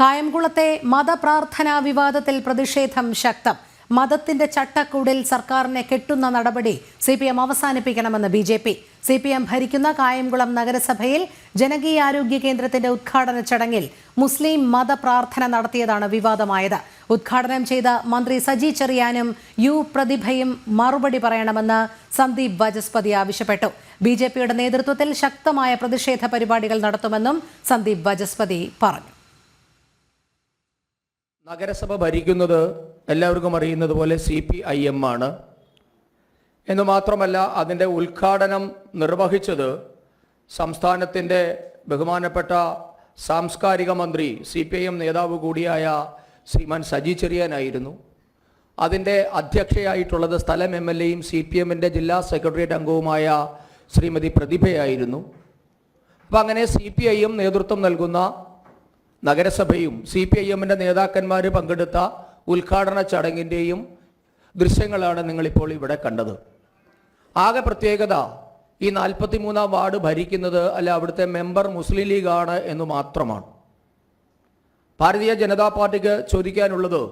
കായംകുളത്തെ മതപ്രാർത്ഥനാ വിവാദത്തിൽ പ്രതിഷേധം ശക്തം. മതത്തിന്റെ ചട്ടക്കൂടിൽ സർക്കാരിനെ കെട്ടുന്ന നടപടി CPM അവസാനിപ്പിക്കണമെന്ന് BJP. CPM ഭരിക്കുന്ന കായംകുളം നഗരസഭയിൽ ജനകീയാരോഗ്യ കേന്ദ്രത്തിന്റെ ഉദ്ഘാടന ചടങ്ങിൽ മുസ്ലിം മതപ്രാർത്ഥന നടത്തിയതാണ് വിവാദമായത്. ഉദ്ഘാടനം ചെയ്ത മന്ത്രി സജി ചെറിയാനും പ്രതിഭയും മറുപടി പറയണമെന്ന് സന്ദീപ് വാചസ്പതി ആവശ്യപ്പെട്ടു. BJPയുടെ നേതൃത്വത്തിൽ ശക്തമായ പ്രതിഷേധ പരിപാടികൾ നടത്തുമെന്നും സന്ദീപ് വാചസ്പതി പറഞ്ഞു. നഗരസഭ ഭരിക്കുന്നത് എല്ലാവർക്കും അറിയുന്നത് പോലെ CPIM ആണ് എന്ന് മാത്രമല്ല അതിൻ്റെ ഉദ്ഘാടനം നിർവഹിച്ചത് സംസ്ഥാനത്തിൻ്റെ ബഹുമാനപ്പെട്ട സാംസ്കാരിക മന്ത്രി CPIM നേതാവ് കൂടിയായ ശ്രീമാൻ സജി ചെറിയാനായിരുന്നു. അതിൻ്റെ അധ്യക്ഷയായിട്ടുള്ളത് സ്ഥലം MLAയും CPMൻ്റെ ജില്ലാ സെക്രട്ടേറിയറ്റ് അംഗവുമായ ശ്രീമതി പ്രതിഭയായിരുന്നു. അപ്പം അങ്ങനെ CPIM നേതൃത്വം നൽകുന്ന നഗരസഭയും CPIMൻ്റെ നേതാക്കന്മാർ പങ്കെടുത്ത ഉദ്ഘാടന ചടങ്ങിൻ്റെയും ദൃശ്യങ്ങളാണ് നിങ്ങളിപ്പോൾ ഇവിടെ കണ്ടത്. ആകെ പ്രത്യേകത ഈ 43-ാം വാർഡ് ഭരിക്കുന്നത് അവിടുത്തെ മെമ്പർ മുസ്ലിം ലീഗാണ് എന്ന് മാത്രമാണ്. ഭാരതീയ ജനതാ പാർട്ടിക്ക് ചോദിക്കാനുള്ളത്,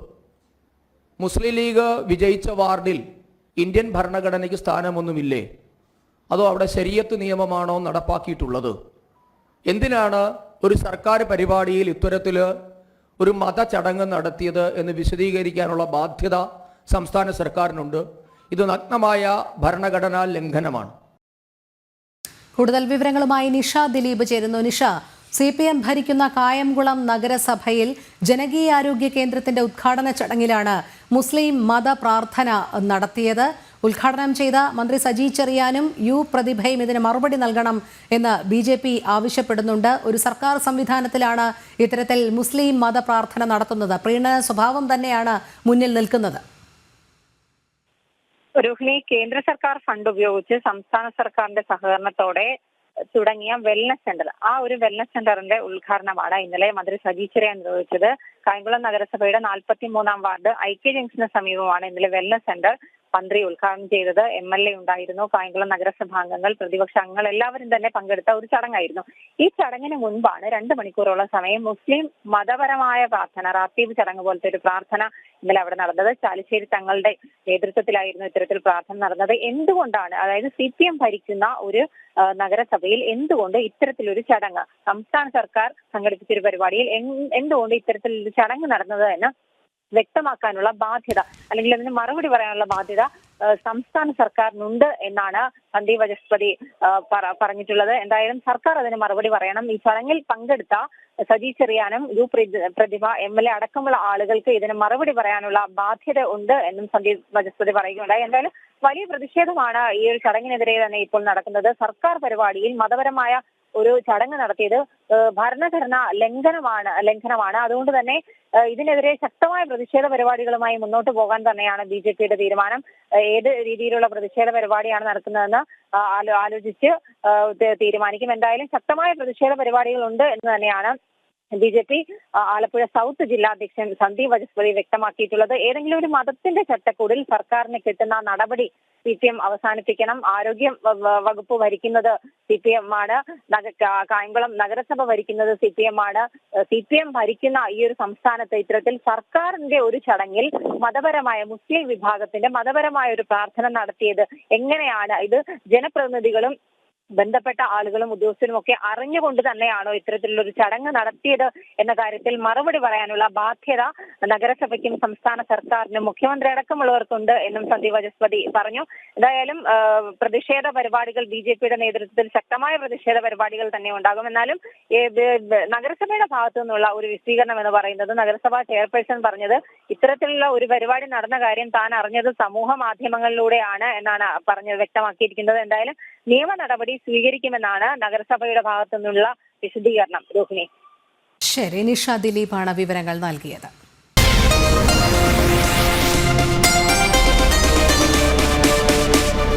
മുസ്ലിം ലീഗ് വിജയിച്ച വാർഡിൽ ഇന്ത്യൻ ഭരണഘടനയ്ക്ക് സ്ഥാനമൊന്നുമില്ലേ? അതോ അവിടെ ശരീഅത്ത് നിയമമാണോ നടപ്പാക്കിയിട്ടുള്ളത്? എന്തിനാണ് ഒരു സർക്കാർ പരിപാടിയിൽ ഇത്തരത്തിൽ ഒരു മതചടങ്ങ് നടത്തിയത് എന്ന് വിശദീകരിക്കാനുള്ള ബാധ്യത സംസ്ഥാന സർക്കാരിനുണ്ട്. ഇത് നഗ്നമായ ഭരണഘടനാ ലംഘനമാണ്. കൂടുതൽ വിവരങ്ങളുമായി നിഷ ദിലീപ് ചേരുന്നു. നിഷ, CPM ഭരിക്കുന്ന കായംകുളം നഗരസഭയിൽ ജനകീയാരോഗ്യ കേന്ദ്രത്തിന്റെ ഉദ്ഘാടന ചടങ്ങിലാണ് മുസ്ലിം മതപ്രാർത്ഥന നടത്തിയത്. ഉദ്ഘാടനം ചെയ്ത മന്ത്രി സജി ചെറിയാനും പ്രതിഭയും ഇതിന് മറുപടി നൽകണം എന്ന് BJP ആവശ്യപ്പെടുന്നുണ്ട്. ഒരു സർക്കാർ സംവിധാനത്തിലാണ് ഇത്തരത്തിൽ മുസ്ലിം മതപ്രാർത്ഥന നടത്തുന്നത്. പ്രീണന സ്വഭാവം തന്നെയാണ് മുന്നിൽ നിൽക്കുന്നത്. രോഹിണി, കേന്ദ്ര സർക്കാർ ഫണ്ട് ഉപയോഗിച്ച് സംസ്ഥാന സർക്കാരിന്റെ സഹകരണത്തോടെ തുടങ്ങിയ വെൽനസ് സെന്റർ, ആ ഒരു വെൽനസ് സെന്ററിന്റെ ഉദ്ഘാടനമാണ് ഇന്നലെ മന്ത്രി സജി ചെറിയാൻ നിർവഹിച്ചത്. കായംകുളം നഗരസഭയുടെ 43-ാം വാർഡ് ഐക്യ ജംഗ്ഷന് സമീപമാണ് ഇന്നലെ വെൽനസ് സെന്റർ മന്ത്രി ഉദ്ഘാടനം ചെയ്തത്. MLA ഉണ്ടായിരുന്നു, കായംകുളം നഗരസഭാ അംഗങ്ങൾ, പ്രതിപക്ഷ അംഗങ്ങൾ എല്ലാവരും തന്നെ പങ്കെടുത്ത ഒരു ചടങ്ങായിരുന്നു. ഈ ചടങ്ങിന് മുൻപാണ് 2 മണിക്കൂറോളം സമയം മുസ്ലിം മതപരമായ പ്രാർത്ഥന, റാത്തീബ് ചടങ്ങ് പോലത്തെ ഒരു പ്രാർത്ഥന ഇന്നലെ അവിടെ നടന്നത്. ചാലിശ്ശേരി തങ്ങളുടെ നേതൃത്വത്തിലായിരുന്നു ഇത്തരത്തിൽ പ്രാർത്ഥന നടന്നത്. എന്തുകൊണ്ടാണ്, അതായത് CPM ഭരിക്കുന്ന ഒരു നഗരസഭയിൽ എന്തുകൊണ്ട് ഇത്തരത്തിലൊരു ചടങ്ങ്, സംസ്ഥാന സർക്കാർ സംഘടിപ്പിച്ചൊരു പരിപാടിയിൽ എന്തുകൊണ്ട് ഇത്തരത്തിലൊരു ചടങ്ങ് നടന്നത് എന്ന് വ്യക്തമാക്കാനുള്ള ബാധ്യത, അല്ലെങ്കിൽ അതിന് മറുപടി പറയാനുള്ള ബാധ്യത സംസ്ഥാന സർക്കാരിനുണ്ട് എന്നാണ് സന്ദീപ് വാചസ്പതി പറഞ്ഞിട്ടുള്ളത്. എന്തായാലും സർക്കാർ അതിന് മറുപടി പറയണം. ഈ ചടങ്ങിൽ പങ്കെടുത്ത സജി ചെറിയാനും പ്രതിഭ MLA അടക്കമുള്ള ആളുകൾക്ക് ഇതിന് മറുപടി പറയാനുള്ള ബാധ്യത ഉണ്ട് എന്നും സന്ദീപ് വാചസ്പതി പറയുകയുണ്ടായി. എന്തായാലും വലിയ പ്രതിഷേധമാണ് ഈ ഒരു ചടങ്ങിനെതിരെ തന്നെ ഇപ്പോൾ നടക്കുന്നത്. സർക്കാർ പരിപാടിയിൽ മതപരമായ ഒരു ചടങ്ങ് നടത്തിയത് ഭരണഘടന ലംഘനമാണ്. അതുകൊണ്ട് തന്നെ ഇതിനെതിരെ ശക്തമായ പ്രതിഷേധ പരിപാടികളുമായി മുന്നോട്ട് പോകാൻ തന്നെയാണ് BJPയുടെ തീരുമാനം. ഏത് രീതിയിലുള്ള പ്രതിഷേധ പരിപാടിയാണ് നടക്കുന്നതെന്ന് ആലോചിച്ച് തീരുമാനിക്കും. എന്തായാലും ശക്തമായ പ്രതിഷേധ പരിപാടികളുണ്ട് എന്ന് തന്നെയാണ് BJP ആലപ്പുഴ സൗത്ത് ജില്ലാ അധ്യക്ഷൻ സന്ദീപ് വാചസ്പതി വ്യക്തമാക്കിയിട്ടുള്ളത്. ഏതെങ്കിലും ഒരു മതത്തിന്റെ ചട്ടക്കൂടിൽ സർക്കാരിന് കിട്ടുന്ന നടപടി CPM അവസാനിപ്പിക്കണം. ആരോഗ്യ വകുപ്പ് ഭരിക്കുന്നത് CPM ആണ്, കായംകുളം നഗരസഭ ഭരിക്കുന്നത് CPM ആണ്. CPM ഭരിക്കുന്ന ഈ ഒരു സംസ്ഥാനത്ത് ഇത്തരത്തിൽ സർക്കാരിന്റെ ഒരു ചടങ്ങിൽ മതപരമായ മുസ്ലിം വിഭാഗത്തിന്റെ മതപരമായ ഒരു പ്രാർത്ഥന നടത്തിയത് എങ്ങനെയാണ്? ഇത് ജനപ്രതിനിധികളും ബന്ധപ്പെട്ട ആളുകളും ഉദ്യോഗസ്ഥരും ഒക്കെ അറിഞ്ഞുകൊണ്ട് തന്നെയാണോ ഇത്തരത്തിലുള്ള ഒരു ചടങ്ങ് നടത്തിയത് എന്ന കാര്യത്തിൽ മറുപടി പറയാനുള്ള ബാധ്യത നഗരസഭയ്ക്കും സംസ്ഥാന സർക്കാരിനും മുഖ്യമന്ത്രി അടക്കമുള്ളവർക്കുണ്ട് എന്നും സന്ദീപ് വാചസ്പതി പറഞ്ഞു. എന്തായാലും പ്രതിഷേധ പരിപാടികൾ BJPയുടെ നേതൃത്വത്തിൽ ശക്തമായ പ്രതിഷേധ പരിപാടികൾ തന്നെ ഉണ്ടാകും. എന്നാലും നഗരസഭയുടെ ഭാഗത്തു നിന്നുള്ള ഒരു വിശദീകരണം എന്ന് പറയുന്നത്, നഗരസഭാ ചെയർപേഴ്സൺ പറഞ്ഞത് ഇത്തരത്തിലുള്ള ഒരു പരിപാടി നടന്ന കാര്യം താൻ അറിഞ്ഞത് സമൂഹ മാധ്യമങ്ങളിലൂടെയാണ് എന്നാണ് വ്യക്തമാക്കിയിരിക്കുന്നത്. എന്തായാലും നിയമ നടപടി സ്വീകരിക്കുമെന്നാണ് നഗരസഭയുടെ ഭാഗത്തു നിന്നുള്ള വിശദീകരണം. രോഹിണി, ശരി. നിഷ ദിലീപാണ് വിവരങ്ങൾ നൽകിയത്.